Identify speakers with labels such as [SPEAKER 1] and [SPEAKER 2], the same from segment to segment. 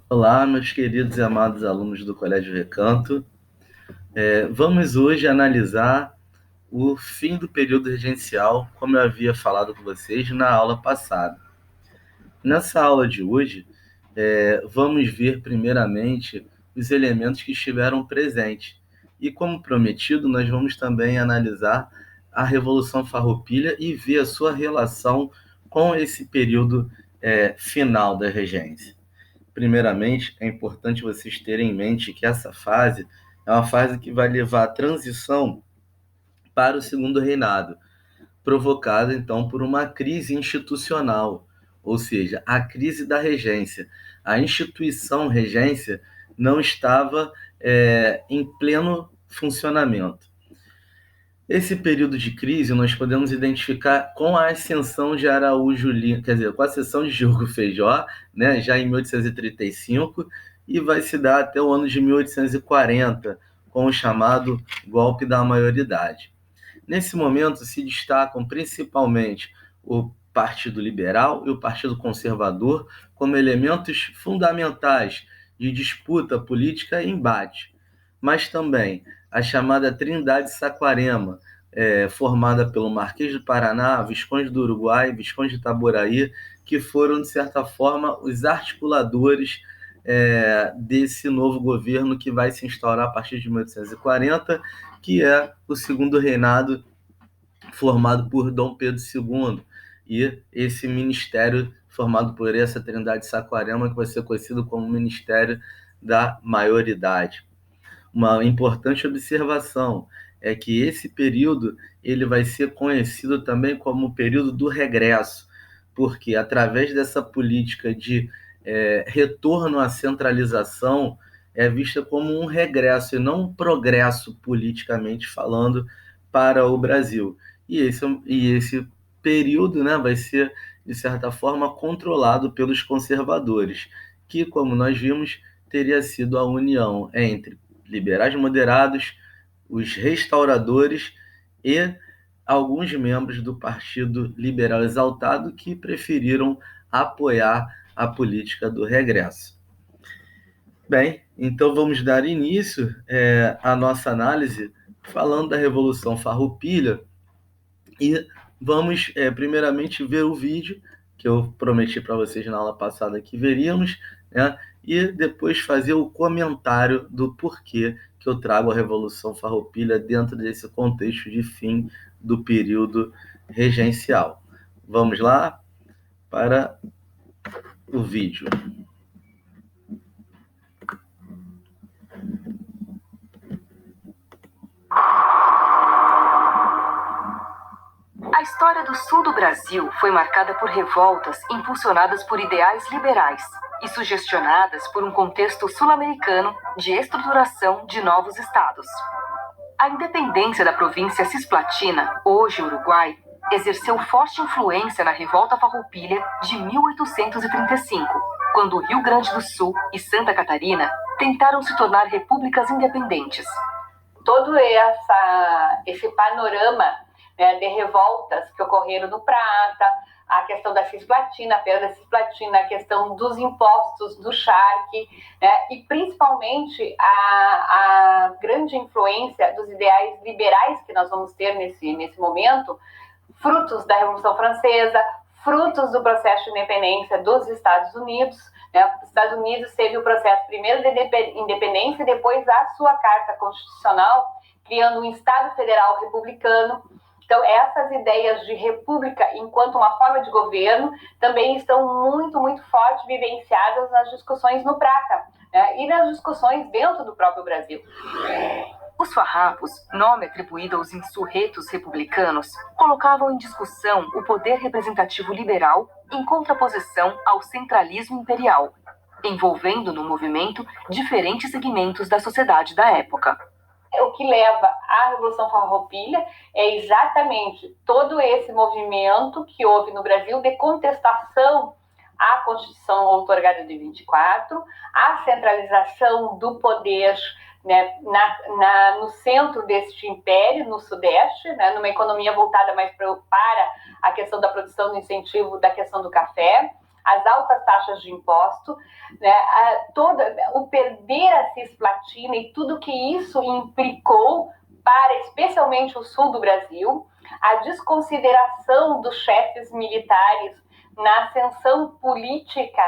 [SPEAKER 1] Olá, meus queridos e amados alunos do Colégio Recanto. Vamos hoje analisar o fim do período regencial, como eu havia falado com vocês na aula passada. Nessa aula de hoje, vamos ver primeiramente os elementos que estiveram presentes. E, como prometido, nós vamos também analisar a Revolução Farroupilha e ver a sua relação com esse período final da regência. Primeiramente, é importante vocês terem em mente que essa fase é uma fase que vai levar à transição para o segundo reinado, provocada então por uma crise institucional, ou seja, a crise da regência. A instituição regência não estava em pleno funcionamento. Esse período de crise nós podemos identificar com a ascensão de Araújo Lima, quer dizer, com a ascensão de Diogo Feijó, né, já em 1835, e vai se dar até o ano de 1840, com o chamado golpe da maioridade. Nesse momento se destacam principalmente o Partido Liberal e o Partido Conservador como elementos fundamentais de disputa política e embate, mas também a chamada Trindade Saquarema, formada pelo Marquês do Paraná, Visconde do Uruguai, Visconde de Itaboraí, que foram, de certa forma, os articuladores desse novo governo que vai se instaurar a partir de 1840, que é o segundo reinado formado por Dom Pedro II, e esse ministério formado por essa Trindade Saquarema, que vai ser conhecido como Ministério da Maioridade. Uma importante observação é que esse período ele vai ser conhecido também como o período do regresso, porque através dessa política de retorno à centralização é vista como um regresso e não um progresso politicamente falando para o Brasil. E esse período, né, vai ser, de certa forma, controlado pelos conservadores, que, como nós vimos, teria sido a união entre liberais moderados, os restauradores e alguns membros do Partido Liberal Exaltado que preferiram apoiar a política do regresso. Bem, então vamos dar início à nossa análise falando da Revolução Farroupilha e vamos primeiramente ver o vídeo que eu prometi para vocês na aula passada que veríamos, né? E depois fazer o comentário do porquê que eu trago a Revolução Farroupilha dentro desse contexto de fim do período regencial. Vamos lá para o vídeo.
[SPEAKER 2] A história do sul do Brasil foi marcada por revoltas impulsionadas por ideais liberais e sugestionadas por um contexto sul-americano de estruturação de novos estados. A independência da província cisplatina, hoje Uruguai, exerceu forte influência na Revolta Farroupilha de 1835, quando o Rio Grande do Sul e Santa Catarina tentaram se tornar repúblicas independentes.
[SPEAKER 3] Todo esse panorama de revoltas que ocorreram no Prata, a questão da cisplatina, a perda da cisplatina, a questão dos impostos do charque, e principalmente a grande influência dos ideais liberais que nós vamos ter nesse momento, frutos da Revolução Francesa, frutos do processo de independência dos Estados Unidos. Os Estados Unidos teve o processo primeiro de independência e depois a sua Carta Constitucional, criando um Estado Federal republicano. Então, essas ideias de república enquanto uma forma de governo também estão muito, muito forte vivenciadas nas discussões no Prata, e nas discussões dentro do próprio Brasil.
[SPEAKER 2] Os farrapos, nome atribuído aos insurretos republicanos, colocavam em discussão o poder representativo liberal em contraposição ao centralismo imperial, envolvendo no movimento diferentes segmentos da sociedade da época.
[SPEAKER 3] O que leva à Revolução Farroupilha é exatamente todo esse movimento que houve no Brasil de contestação à Constituição outorgada de 24, à centralização do poder, no centro deste império, no Sudeste, numa economia voltada mais para a questão da produção do incentivo da questão do café, as altas taxas de imposto, né, o perder a Cisplatina e tudo que isso implicou para especialmente o sul do Brasil, a desconsideração dos chefes militares na ascensão política.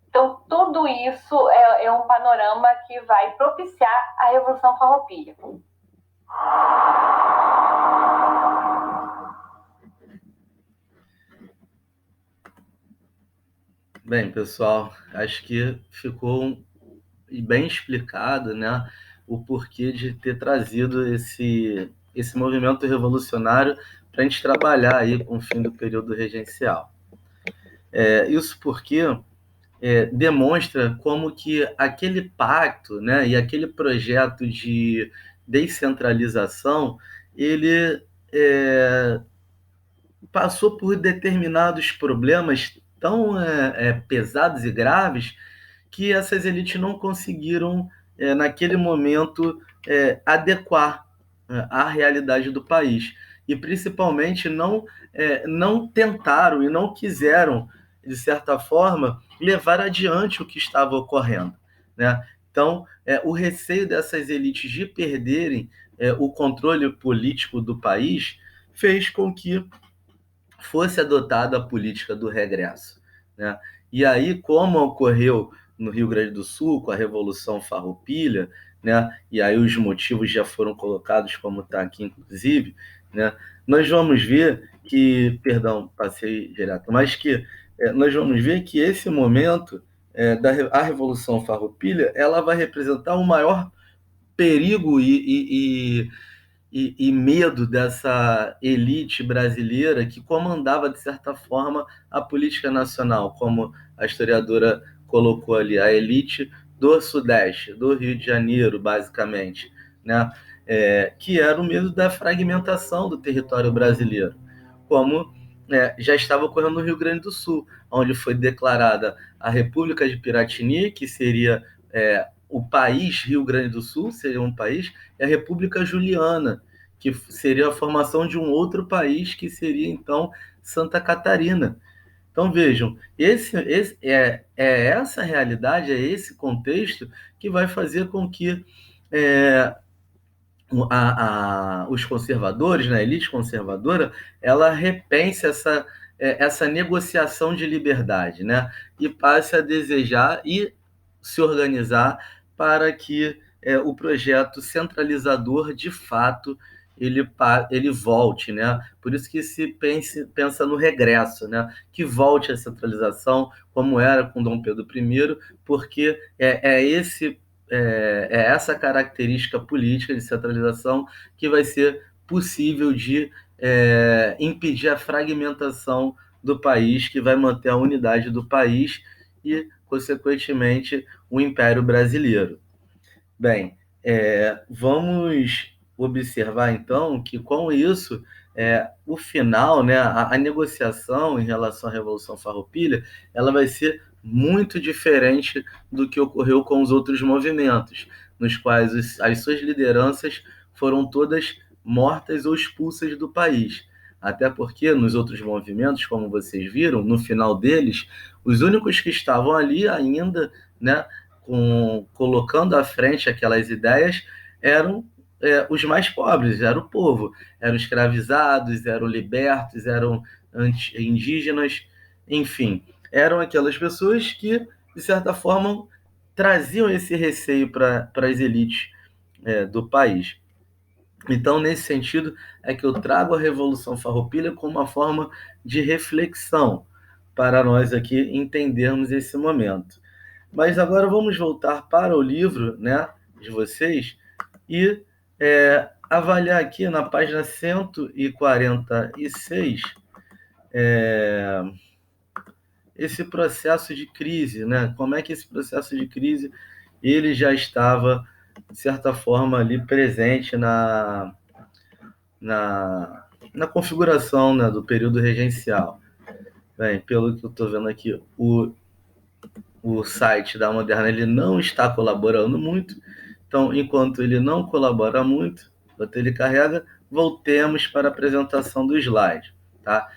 [SPEAKER 3] Então, tudo isso é um panorama que vai propiciar a Revolução Farroupilha.
[SPEAKER 1] Bem, pessoal, acho que ficou bem explicado, né, o porquê de ter trazido esse movimento revolucionário para a gente trabalhar aí com o fim do período regencial. Isso porque demonstra como que aquele pacto, né, e aquele projeto de descentralização, ele passou por determinados problemas tão pesados e graves que essas elites não conseguiram, naquele momento, adequar à realidade do país. E, principalmente, não tentaram e não quiseram, de certa forma, levar adiante o que estava ocorrendo, né? Então, o receio dessas elites de perderem o controle político do país fez com que fosse adotada a política do regresso, né? E aí, como ocorreu no Rio Grande do Sul, com a Revolução Farroupilha, né? E aí os motivos já foram colocados, como está aqui, inclusive, né? Nós vamos ver que, perdão, passei direto, mas que nós vamos ver que esse momento da Revolução Farroupilha, ela vai representar o maior perigo e medo dessa elite brasileira que comandava, de certa forma, a política nacional, como a historiadora colocou ali, a elite do Sudeste, do Rio de Janeiro, basicamente, né? Que era o medo da fragmentação do território brasileiro, como já estava ocorrendo no Rio Grande do Sul, onde foi declarada a República de Piratini, que seria o país Rio Grande do Sul, seria um país, e a República Juliana, que seria a formação de um outro país, que seria, então, Santa Catarina. Então, vejam, essa realidade, é esse contexto que vai fazer com que os conservadores, né, a elite conservadora, ela repense essa negociação de liberdade, né, e passe a desejar e se organizar para que o projeto centralizador, de fato, ele volte, né? Por isso que se pensa no regresso, né? Que volte a centralização, como era com Dom Pedro I, porque essa característica política de centralização que vai ser possível de impedir a fragmentação do país, que vai manter a unidade do país e, consequentemente, o Império Brasileiro. Bem, vamos observar, então, que com isso, o final, né, a negociação em relação à Revolução Farroupilha, ela vai ser muito diferente do que ocorreu com os outros movimentos, nos quais as suas lideranças foram todas mortas ou expulsas do país. Até porque nos outros movimentos, como vocês viram, no final deles, os únicos que estavam ali ainda, né, colocando à frente aquelas ideias, eram os mais pobres, era o povo, eram escravizados, eram libertos, eram indígenas, enfim, eram aquelas pessoas que, de certa forma, traziam esse receio para as elites do país. Então, nesse sentido, é que eu trago a Revolução Farroupilha como uma forma de reflexão para nós aqui entendermos esse momento. Mas agora vamos voltar para o livro, né, de vocês e avaliar aqui na página 146 esse processo de crise, né? Como é que esse processo de crise ele já estava, de certa forma, ali presente na configuração, né, do período regencial. Bem, pelo que eu estou vendo aqui, o site da Moderna ele não está colaborando muito, então, enquanto ele não colabora muito, enquanto ele carrega, voltemos para a apresentação do slide, tá?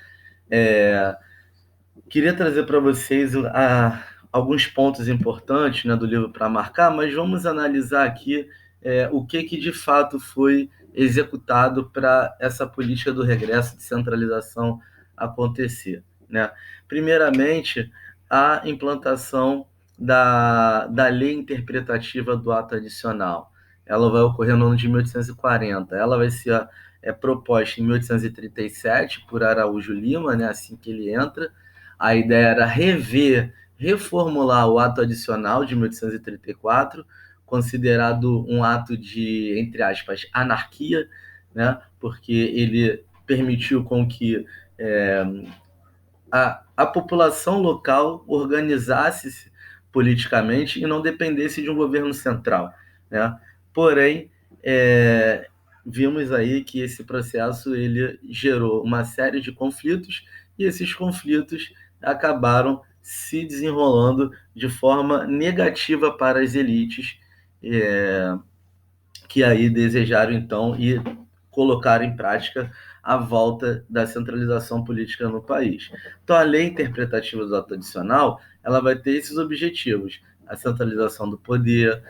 [SPEAKER 1] Queria trazer para vocês alguns pontos importantes, né, do livro para marcar, mas vamos analisar aqui o que de fato foi executado para essa política do regresso de centralização acontecer, né? Primeiramente, a implantação da lei interpretativa do ato adicional. Ela vai ocorrer no ano de 1840. Ela vai ser proposta em 1837 por Araújo Lima, né, assim que ele entra. A ideia era reformular o ato adicional de 1834, considerado um ato de, entre aspas, anarquia, né? Porque ele permitiu com que a população local organizasse-se politicamente e não dependesse de um governo central, né? Porém, vimos aí que esse processo ele gerou uma série de conflitos e esses conflitos acabaram se desenrolando de forma negativa para as elites que aí desejaram então e colocar em prática a volta da centralização política no país. Então, a lei interpretativa do ato adicional, ela vai ter esses objetivos: a centralização do poder,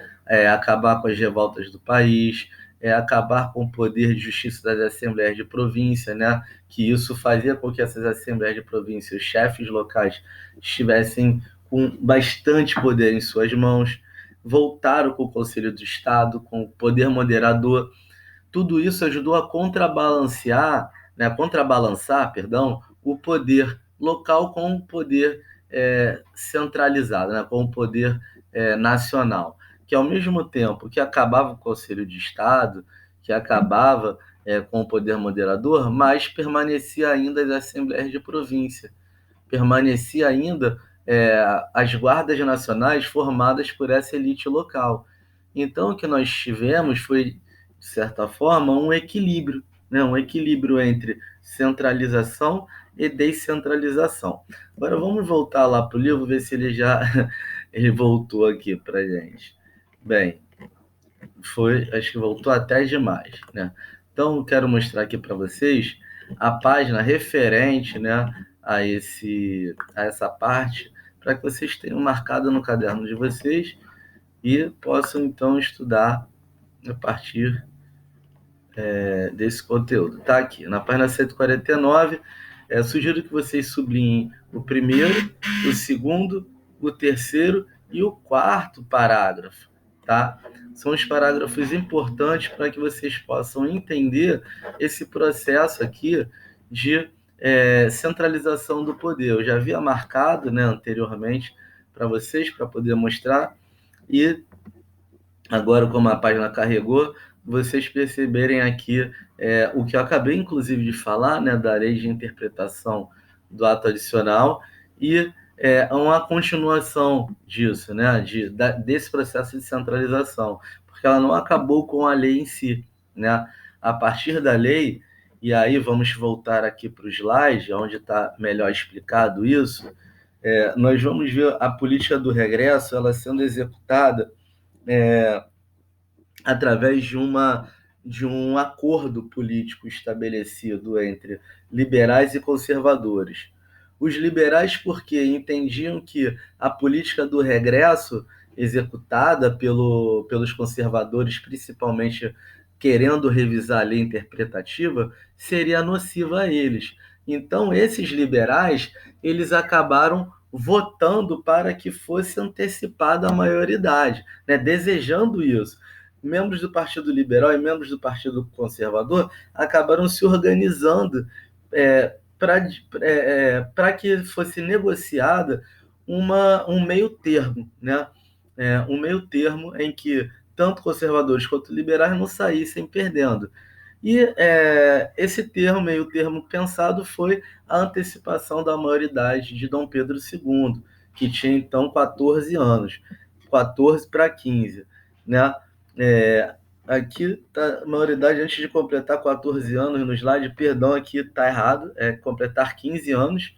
[SPEAKER 1] acabar com as revoltas do país, acabar com o poder de justiça das assembleias de província, né? Que isso fazia com que essas assembleias de província, os chefes locais, estivessem com bastante poder em suas mãos. Voltaram com o Conselho do Estado, com o poder moderador. Tudo isso ajudou a contrabalançar, perdão, o poder local com o poder centralizado, né, com o poder nacional, que ao mesmo tempo que acabava com o Conselho de Estado, que acabava com o poder moderador, mas permanecia ainda as assembleias de província, permanecia ainda as guardas nacionais formadas por essa elite local. Então, o que nós tivemos foi, de certa forma, um equilíbrio, né? Um equilíbrio entre centralização e descentralização. Agora, vamos voltar lá para o livro, ver se ele já ele voltou aqui para a gente. Bem, acho que voltou até demais, né? Então, quero mostrar aqui para vocês a página referente, né, a essa parte, para que vocês tenham marcado no caderno de vocês e possam, então, estudar a partir desse conteúdo. Está aqui, na página 149, sugiro que vocês sublinhem o primeiro, o segundo, o terceiro e o quarto parágrafo, tá? São os parágrafos importantes para que vocês possam entender esse processo aqui de centralização do poder. Eu já havia marcado, né, anteriormente para vocês, para poder mostrar, e agora, como a página carregou, vocês perceberem aqui o que eu acabei, inclusive, de falar, né, da lei de interpretação do ato adicional, e uma continuação disso, né, desse processo de centralização, porque ela não acabou com a lei em si, né? A partir da lei, e aí vamos voltar aqui para o slide, onde está melhor explicado isso, nós vamos ver a política do regresso ela sendo executada através de um acordo político estabelecido entre liberais e conservadores. Os liberais, porque entendiam que a política do regresso executada pelos conservadores, principalmente querendo revisar a lei interpretativa, seria nociva a eles. Então, esses liberais, eles acabaram votando para que fosse antecipada a maioridade, né? Desejando isso. Membros do Partido Liberal e membros do Partido Conservador acabaram se organizando para que fosse negociada um meio termo, né? Um meio termo em que tanto conservadores quanto liberais não saíssem perdendo. E esse meio termo pensado foi a antecipação da maioridade de Dom Pedro II, que tinha então 14 anos, 14 para 15, né? Aqui está a maioridade antes de completar 14 anos no slide, perdão, aqui está errado, completar 15 anos,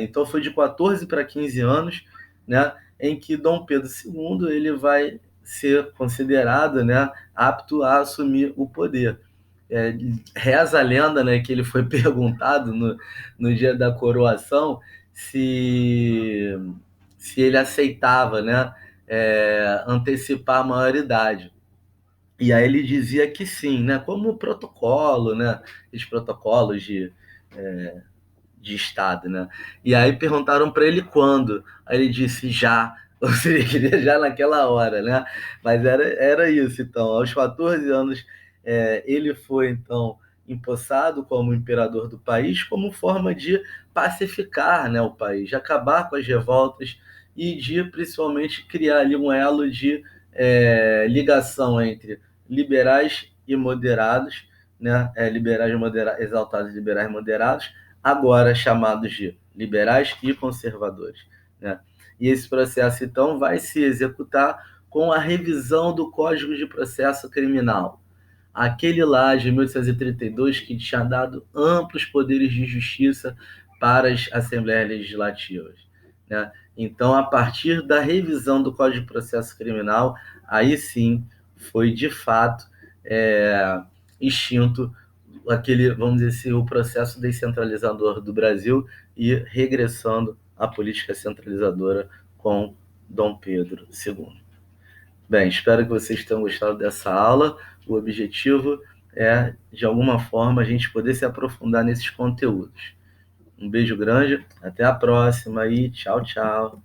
[SPEAKER 1] então foi de 14 para 15 anos, né, em que Dom Pedro II ele vai ser considerado, né, apto a assumir o poder. Reza a lenda, né, que ele foi perguntado no dia da coroação, se, se ele aceitava, né, antecipar a maioridade. E aí ele dizia que sim, né, como protocolo, né, os protocolos de Estado, né? E aí perguntaram para ele quando. Aí ele disse já. Ou seja, ele queria já naquela hora, né? Mas era isso, então. Aos 14 anos, ele foi, então, empossado como imperador do país, como forma de pacificar, né, o país, de acabar com as revoltas e de, principalmente, criar ali um elo de ligação entre liberais e moderados, né? Liberais moderados, exaltados liberais moderados, agora chamados de liberais e conservadores, né? E esse processo, então, vai se executar com a revisão do Código de Processo Criminal. Aquele lá de 1832 que tinha dado amplos poderes de justiça para as Assembleias Legislativas, né? Então, a partir da revisão do Código de Processo Criminal, aí sim foi de fato extinto aquele, vamos dizer assim, o processo descentralizador do Brasil e regressando à política centralizadora com Dom Pedro II. Bem, espero que vocês tenham gostado dessa aula. O objetivo é, de alguma forma, a gente poder se aprofundar nesses conteúdos. Um beijo grande, até a próxima e tchau, tchau.